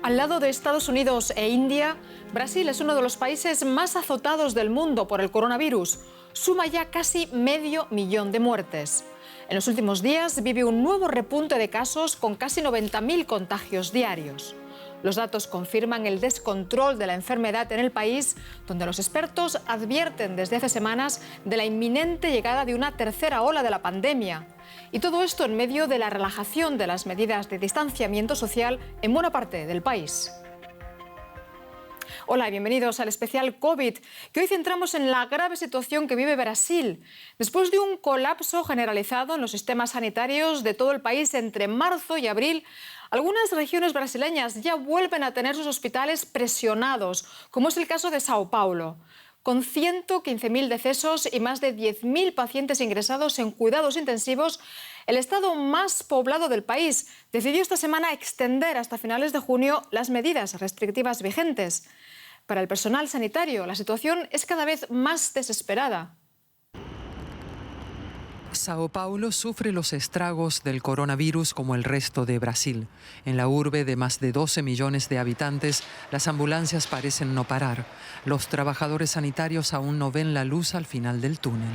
Al lado de Estados Unidos e India, Brasil es uno de los países más azotados del mundo por el coronavirus. Suma ya casi 500.000 de muertes. En los últimos días vive un nuevo repunte de casos con casi 90.000 contagios diarios. Los datos confirman el descontrol de la enfermedad en el país, donde los expertos advierten desde hace semanas de la inminente llegada de una tercera ola de la pandemia. Y todo esto en medio de la relajación de las medidas de distanciamiento social en buena parte del país. Hola y bienvenidos al especial COVID, que hoy centramos en la grave situación que vive Brasil. Después de un colapso generalizado en los sistemas sanitarios de todo el país entre marzo y abril, algunas regiones brasileñas ya vuelven a tener sus hospitales presionados, como es el caso de Sao Paulo. Con 115.000 decesos y más de 10.000 pacientes ingresados en cuidados intensivos, el estado más poblado del país decidió esta semana extender hasta finales de junio las medidas restrictivas vigentes. Para el personal sanitario, la situación es cada vez más desesperada. Sao Paulo sufre los estragos del coronavirus como el resto de Brasil. En la urbe de más de 12 millones de habitantes, las ambulancias parecen no parar. Los trabajadores sanitarios aún no ven la luz al final del túnel.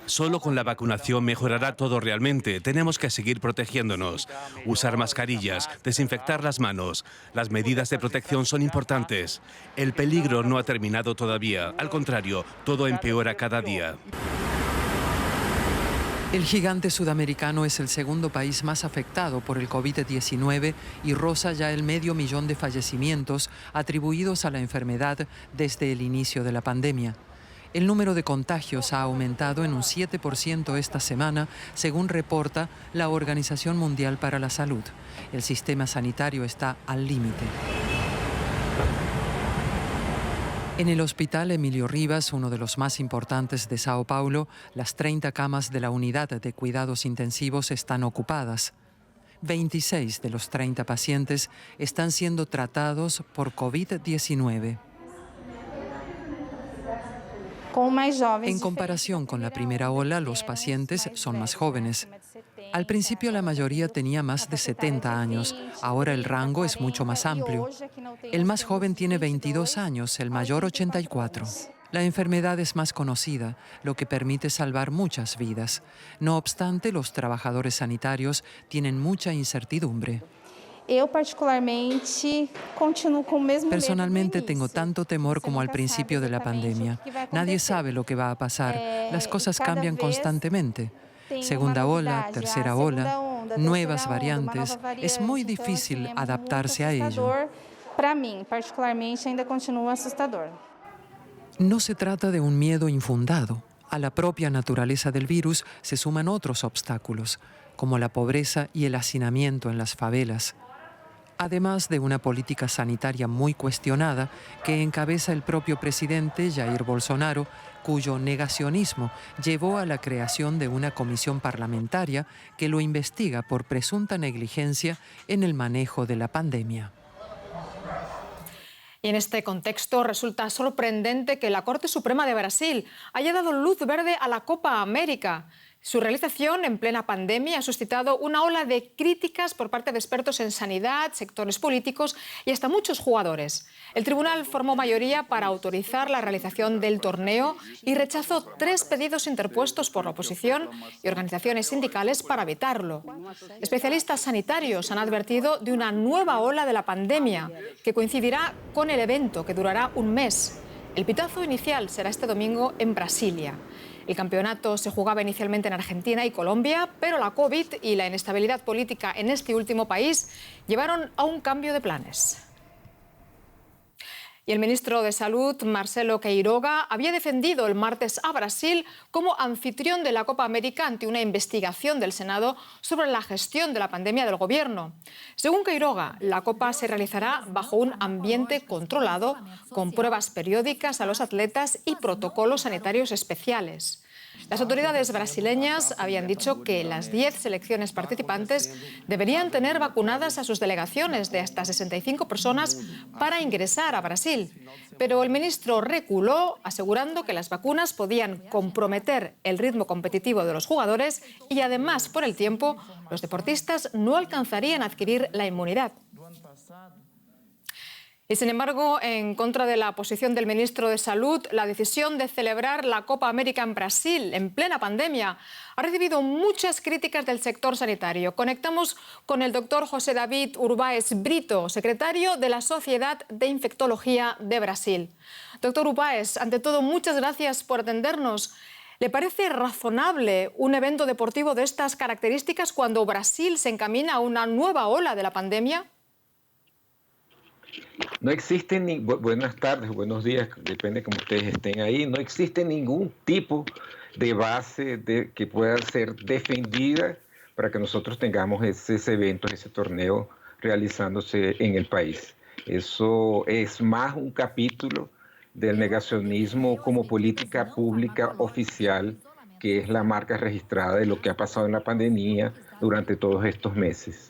Solo con la vacunación mejorará todo realmente. Tenemos que seguir protegiéndonos. Usar mascarillas, desinfectar las manos. Las medidas de protección son importantes. El peligro no ha terminado todavía. Al contrario, todo empeora cada día. El gigante sudamericano es el segundo país más afectado por el COVID-19 y roza ya el 500.000 de fallecimientos atribuidos a la enfermedad desde el inicio de la pandemia. El número de contagios ha aumentado en un 7% esta semana, según reporta la Organización Mundial para la Salud. El sistema sanitario está al límite. En el Hospital Emilio Rivas, uno de los más importantes de Sao Paulo, las 30 camas de la unidad de cuidados intensivos están ocupadas. 26 de los 30 pacientes están siendo tratados por COVID-19. En comparación con la primera ola, los pacientes son más jóvenes. Al principio la mayoría tenía más de 70 años, ahora el rango es mucho más amplio. El más joven tiene 22 años, el mayor 84. La enfermedad es más conocida, lo que permite salvar muchas vidas. No obstante, los trabajadores sanitarios tienen mucha incertidumbre. Personalmente tengo tanto temor como al principio de la pandemia. Nadie sabe lo que va a pasar. Las cosas cambian constantemente. Segunda ola, tercera ola, nuevas variantes. Es muy difícil adaptarse a ello. Para mí, particularmente, ainda continúa assustador. No se trata de un miedo infundado. A la propia naturaleza del virus se suman otros obstáculos, como la pobreza y el hacinamiento en las favelas. Además de una política sanitaria muy cuestionada que encabeza el propio presidente Jair Bolsonaro, cuyo negacionismo llevó a la creación de una comisión parlamentaria que lo investiga por presunta negligencia en el manejo de la pandemia. Y en este contexto resulta sorprendente que la Corte Suprema de Brasil haya dado luz verde a la Copa América. Su realización en plena pandemia ha suscitado una ola de críticas por parte de expertos en sanidad, sectores políticos y hasta muchos jugadores. El tribunal formó mayoría para autorizar la realización del torneo y rechazó 3 pedidos interpuestos por la oposición y organizaciones sindicales para vetarlo. Especialistas sanitarios han advertido de una nueva ola de la pandemia que coincidirá con el evento, que durará un mes. El pitazo inicial será este domingo en Brasilia. El campeonato se jugaba inicialmente en Argentina y Colombia, pero la COVID y la inestabilidad política en este último país llevaron a un cambio de planes. Y el ministro de Salud, Marcelo Queiroga, había defendido el martes a Brasil como anfitrión de la Copa América ante una investigación del Senado sobre la gestión de la pandemia del gobierno. Según Queiroga, la Copa se realizará bajo un ambiente controlado, con pruebas periódicas a los atletas y protocolos sanitarios especiales. Las autoridades brasileñas habían dicho que las 10 selecciones participantes deberían tener vacunadas a sus delegaciones de hasta 65 personas para ingresar a Brasil. Pero el ministro reculó, asegurando que las vacunas podían comprometer el ritmo competitivo de los jugadores y además, por el tiempo, los deportistas no alcanzarían a adquirir la inmunidad. Y sin embargo, en contra de la posición del ministro de Salud, la decisión de celebrar la Copa América en Brasil en plena pandemia ha recibido muchas críticas del sector sanitario. Conectamos con el doctor José David Urbáez Brito, secretario de la Sociedad de Infectología de Brasil. Doctor Urbáez, ante todo, muchas gracias por atendernos. ¿Le parece razonable un evento deportivo de estas características cuando Brasil se encamina a una nueva ola de la pandemia? No existe buenas tardes, buenos días, depende de cómo ustedes estén ahí. No existe ningún tipo de base que pueda ser defendida para que nosotros tengamos ese evento, ese torneo realizándose en el país. Eso es más un capítulo del negacionismo como política pública oficial, que es la marca registrada de lo que ha pasado en la pandemia durante todos estos meses.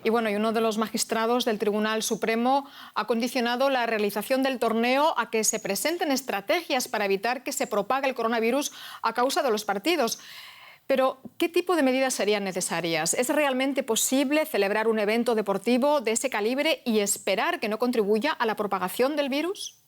Y bueno, y uno de los magistrados del Tribunal Supremo ha condicionado la realización del torneo a que se presenten estrategias para evitar que se propague el coronavirus a causa de los partidos. Pero, ¿qué tipo de medidas serían necesarias? ¿Es realmente posible celebrar un evento deportivo de ese calibre y esperar que no contribuya a la propagación del virus?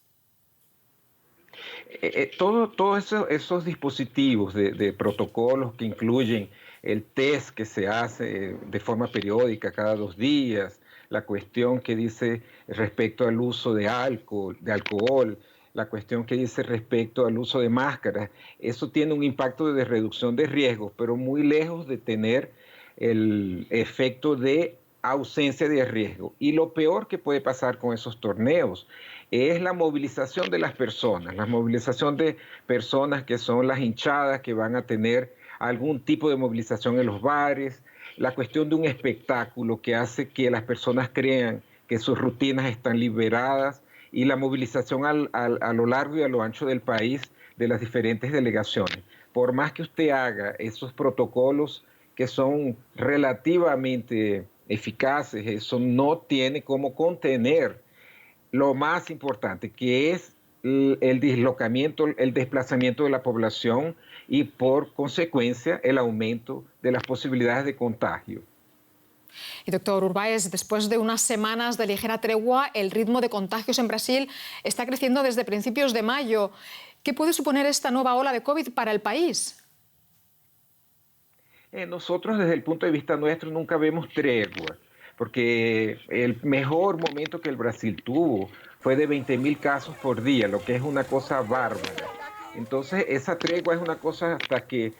Todos esos dispositivos de protocolos que incluyen el test que se hace de forma periódica cada 2 días, la cuestión que dice respecto al uso de alcohol, la cuestión que dice respecto al uso de máscaras, eso tiene un impacto de reducción de riesgos, pero muy lejos de tener el efecto de ausencia de riesgo. Y lo peor que puede pasar con esos torneos es la movilización de las personas, la movilización de personas que son las hinchadas que van a tener algún tipo de movilización en los bares, la cuestión de un espectáculo que hace que las personas crean que sus rutinas están liberadas y la movilización a lo largo y a lo ancho del país de las diferentes delegaciones. Por más que usted haga esos protocolos que son relativamente eficaces, eso no tiene cómo contener lo más importante, que es el dislocamiento, el desplazamiento de la población y por consecuencia el aumento de las posibilidades de contagio. Y doctor Urbáez, después de unas semanas de ligera tregua, el ritmo de contagios en Brasil está creciendo desde principios de mayo. ¿Qué puede suponer esta nueva ola de COVID para el país? Nosotros desde el punto de vista nuestro nunca vemos tregua, porque el mejor momento que el Brasil tuvo fue de 20.000 casos por día, lo que es una cosa bárbara. Entonces, esa tregua es una cosa hasta que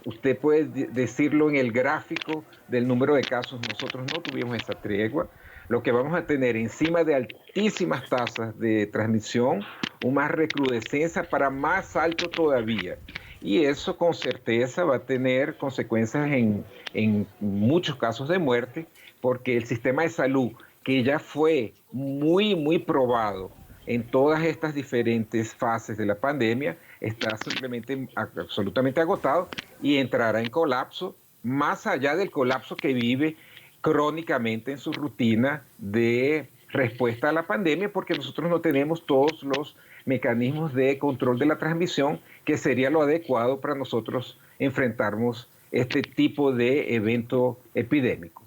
usted puede decirlo en el gráfico del número de casos. Nosotros no tuvimos esa tregua. Lo que vamos a tener encima de altísimas tasas de transmisión, una recrudescencia para más alto todavía. Y eso con certeza va a tener consecuencias en muchos casos de muerte, porque el sistema de salud, que ya fue muy probado en todas estas diferentes fases de la pandemia, está simplemente absolutamente agotado y entrará en colapso, más allá del colapso que vive crónicamente en su rutina de respuesta a la pandemia, porque nosotros no tenemos todos los mecanismos de control de la transmisión, que sería lo adecuado para nosotros enfrentarnos este tipo de evento epidémico.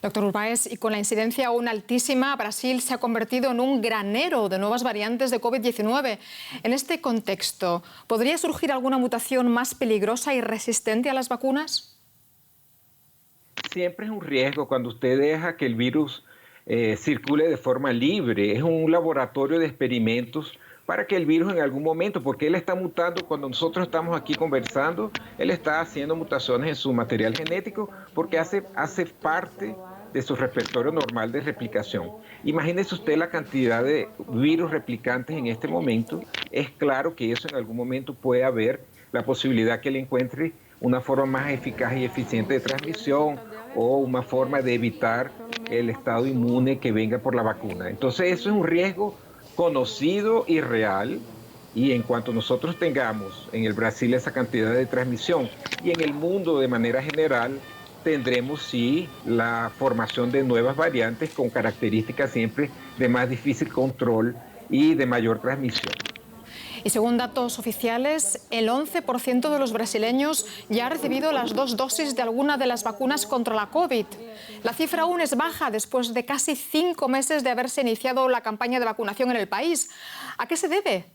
Doctor Urbáez, y con la incidencia aún altísima, Brasil se ha convertido en un granero de nuevas variantes de COVID-19. En este contexto, ¿podría surgir alguna mutación más peligrosa y resistente a las vacunas? Siempre es un riesgo cuando usted deja que el virus circule de forma libre. Es un laboratorio de experimentos para que el virus en algún momento, porque él está mutando cuando nosotros estamos aquí conversando, él está haciendo mutaciones en su material genético porque hace parte de su repertorio normal de replicación. Imagínese usted la cantidad de virus replicantes en este momento. Es claro que eso en algún momento puede haber la posibilidad que él encuentre una forma más eficaz y eficiente de transmisión o una forma de evitar el estado inmune que venga por la vacuna. Entonces eso es un riesgo conocido y real, Y en cuanto nosotros tengamos en el Brasil esa cantidad de transmisión y en el mundo de manera general, tendremos sí la formación de nuevas variantes con características siempre de más difícil control y de mayor transmisión. Y según datos oficiales, el 11% de los brasileños ya ha recibido las 2 dosis de alguna de las vacunas contra la COVID. La cifra aún es baja después de casi 5 meses de haberse iniciado la campaña de vacunación en el país. ¿A qué se debe?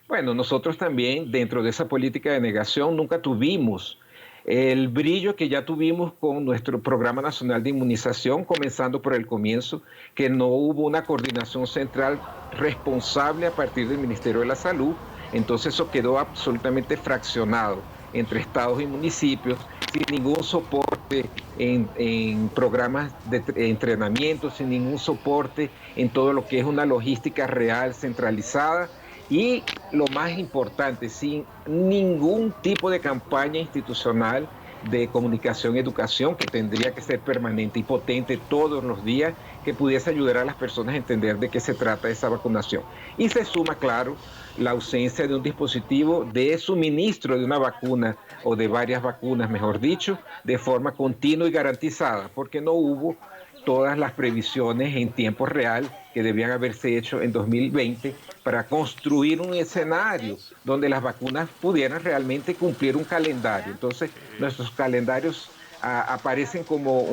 Bueno, nosotros también dentro de esa política de negación nunca tuvimos el brillo que ya tuvimos con nuestro Programa Nacional de Inmunización, comenzando por el comienzo, que no hubo una coordinación central responsable a partir del Ministerio de la Salud. Entonces eso quedó absolutamente fraccionado entre estados y municipios, sin ningún soporte en programas de entrenamiento, sin ningún soporte en todo lo que es una logística real, centralizada. Y lo más importante, sin ningún tipo de campaña institucional de comunicación y educación que tendría que ser permanente y potente todos los días, que pudiese ayudar a las personas a entender de qué se trata esa vacunación. Y se suma, claro, la ausencia de un dispositivo de suministro de una vacuna o de varias vacunas, mejor dicho, de forma continua y garantizada, porque no hubo todas las previsiones en tiempo real que debían haberse hecho en 2020 para construir un escenario donde las vacunas pudieran realmente cumplir un calendario. Entonces, nuestros calendarios aparecen como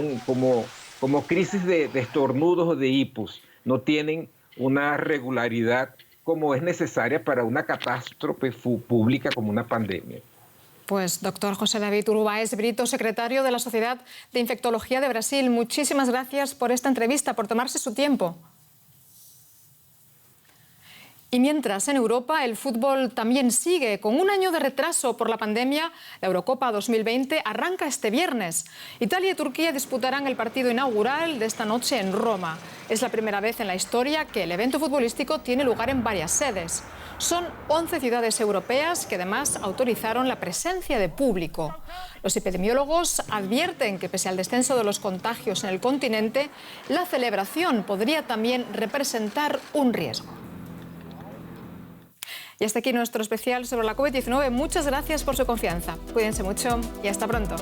crisis de estornudos o de hipos. No tienen una regularidad como es necesaria para una catástrofe pública como una pandemia. Pues doctor José David Urbaez Brito, secretario de la Sociedad de Infectología de Brasil, muchísimas gracias por esta entrevista, por tomarse su tiempo. Y mientras en Europa el fútbol también sigue con un año de retraso por la pandemia, la Eurocopa 2020 arranca este viernes. Italia y Turquía disputarán el partido inaugural de esta noche en Roma. Es la primera vez en la historia que el evento futbolístico tiene lugar en varias sedes. Son 11 ciudades europeas que además autorizaron la presencia de público. Los epidemiólogos advierten que pese al descenso de los contagios en el continente, la celebración podría también representar un riesgo. Y hasta aquí nuestro especial sobre la COVID-19. Muchas gracias por su confianza. Cuídense mucho y hasta pronto.